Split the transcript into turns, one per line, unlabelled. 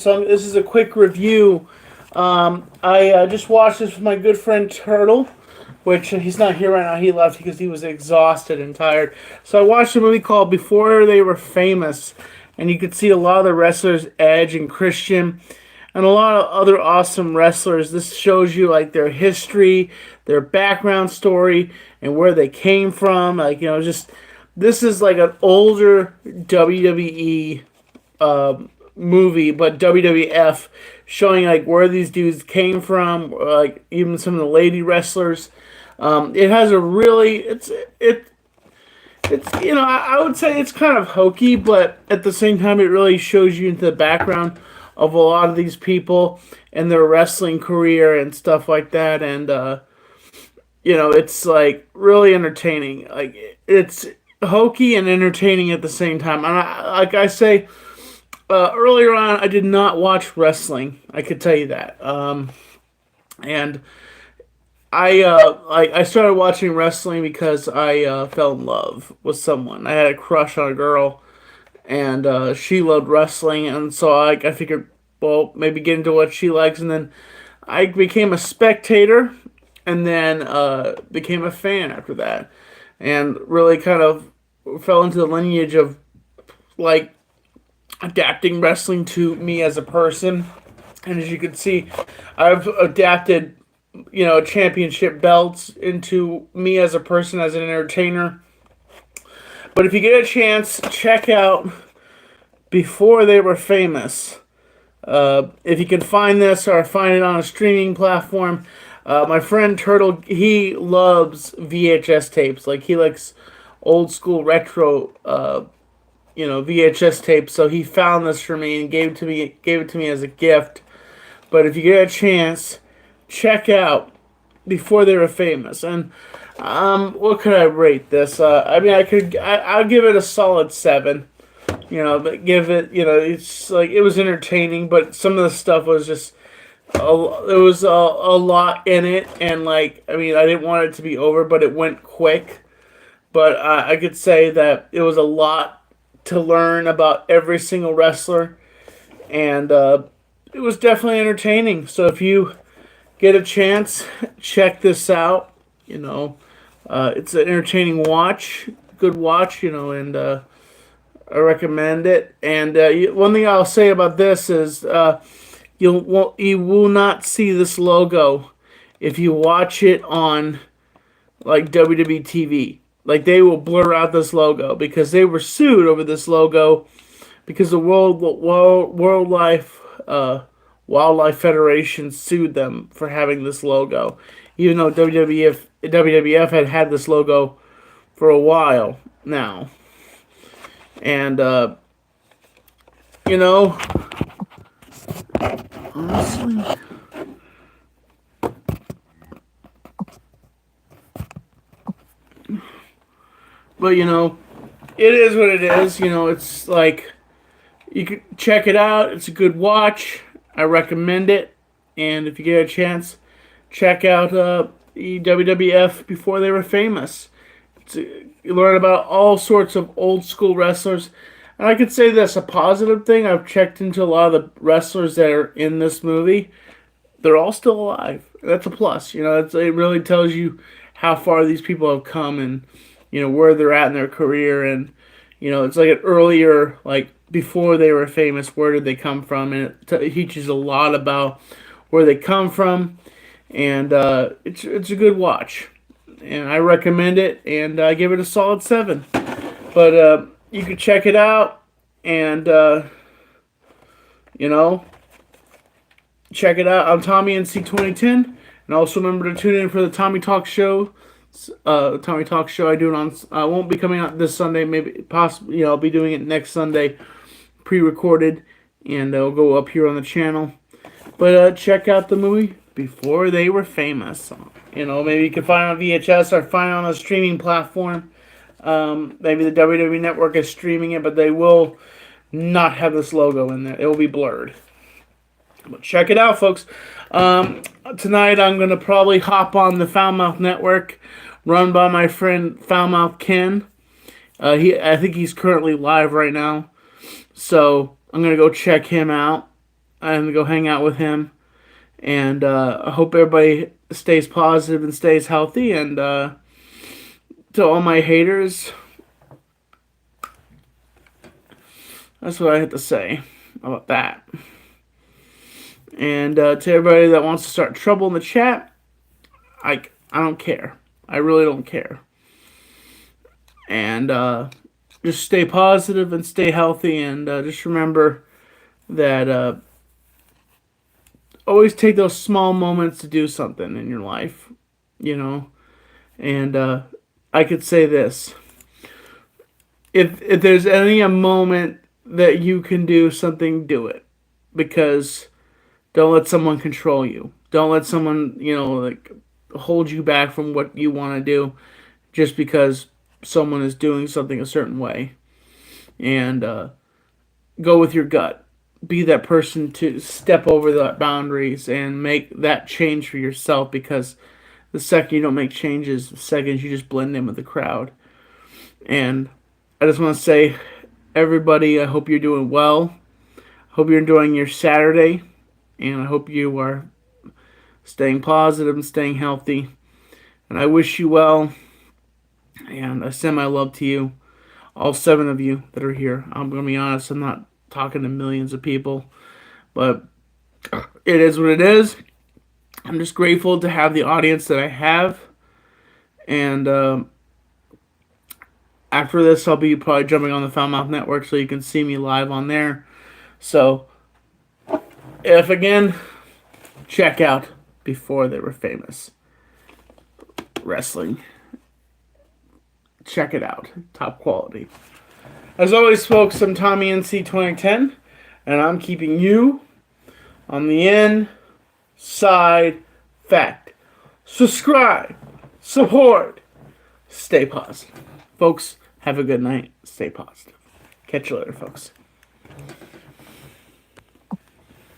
So this is a quick review. I just watched this with my good friend Turtle, which he's not here right now. He left because he was exhausted and tired. So I watched a movie called Before They Were Famous, and you could see a lot of the wrestlers, Edge and Christian, and a lot of other awesome wrestlers. This shows you like their history, their background story, and where they came from. Like just this is like an older WWE movie, but WWF, showing like where these dudes came from, like even some of the lady wrestlers. It has a really it's I would say it's kind of hokey, but at the same time it really shows you into the background of a lot of these people and their wrestling career and stuff like that. And it's like really entertaining. Like it's hokey and entertaining at the same time. And like I say, earlier on, I did not watch wrestling. I could tell you that. And I started watching wrestling because I fell in love with someone. I had a crush on a girl, and she loved wrestling, and so I figured, well, maybe get into what she likes, and then I became a spectator, and then became a fan after that, and really kind of fell into the lineage of like adapting wrestling to me as a person. And as you can see, I've adapted, championship belts into me as a person, as an entertainer. But if you get a chance, check out Before They Were Famous. If you can find this or find it on a streaming platform, my friend Turtle, he loves VHS tapes. Like he likes old school retro VHS tape. So he found this for me and gave it to me as a gift. But if you get a chance, check out Before They Were Famous. And what could I rate this? I'll give it a solid 7. But give it, it's like it was entertaining, but some of the stuff was just there was a lot in it, and I didn't want it to be over, but it went quick. But I could say that it was a lot to learn about every single wrestler, and it was definitely entertaining. So if you get a chance, check this out. It's an entertaining watch, good watch. And I recommend it. And one thing I'll say about this is you will not see this logo if you watch it on like WWE TV. Like they will blur out this logo because they were sued over this logo because the Wildlife Federation sued them for having this logo, even though WWF had this logo for a while now. And honestly, but it is what it is. It's like you can check it out. It's a good watch. I recommend it. And if you get a chance, check out WWF Before They Were Famous. You learn about all sorts of old school wrestlers. And I could say this, a positive thing, I've checked into a lot of the wrestlers that are in this movie. They're all still alive. That's a plus. It really tells you how far these people have come and, where they're at in their career. And, it's like an earlier, like, before they were famous, where did they come from? And it teaches a lot about where they come from. And it's a good watch. And I recommend it, and I give it a solid 7. But you can check it out, and check it out on Tommy NC 2010. And also remember to tune in for the Tommy Talk Show. Tommy Talk Show I do it on. I won't be coming out this Sunday. Maybe possibly I'll be doing it next Sunday, pre-recorded, and it'll go up here on the channel. But check out the movie Before They Were Famous. Maybe you can find it on VHS or find it on a streaming platform. Maybe the WWE Network is streaming it, but they will not have this logo in there. It will be blurred. But check it out, folks. Tonight I'm going to probably hop on the Foulmouth Network, run by my friend Foulmouth Ken. I think he's currently live right now. So I'm going to go check him out. and go hang out with him. And I hope everybody stays positive and stays healthy. And to all my haters, that's what I have to say about that. And to everybody that wants to start trouble in the chat, I don't care. I really don't care. And just stay positive and stay healthy. And just remember that always take those small moments to do something in your life, you know. And I could say this: if there's any a moment that you can do something, do it, because don't let someone control you. Don't let someone, like, hold you back from what you want to do just because someone is doing something a certain way. And go with your gut. Be that person to step over the boundaries and make that change for yourself, because the second you don't make changes, the second you just blend in with the crowd. And I just want to say, everybody, I hope you're doing well. Hope you're enjoying your Saturday. And I hope you are staying positive and staying healthy. And I wish you well. And I send my love to you, all 7 of you that are here. I'm going to be honest, I'm not talking to millions of people. But it is what it is. I'm just grateful to have the audience that I have. And after this, I'll be probably jumping on the Foulmouth Network so you can see me live on there. So, if again, check out Before They Were Famous Wrestling. Check it out. Top quality. As always, folks, I'm Tommy NC 2010, and I'm keeping you on the inside fact. Subscribe, support, stay positive. Folks, have a good night. Stay positive. Catch you later, folks.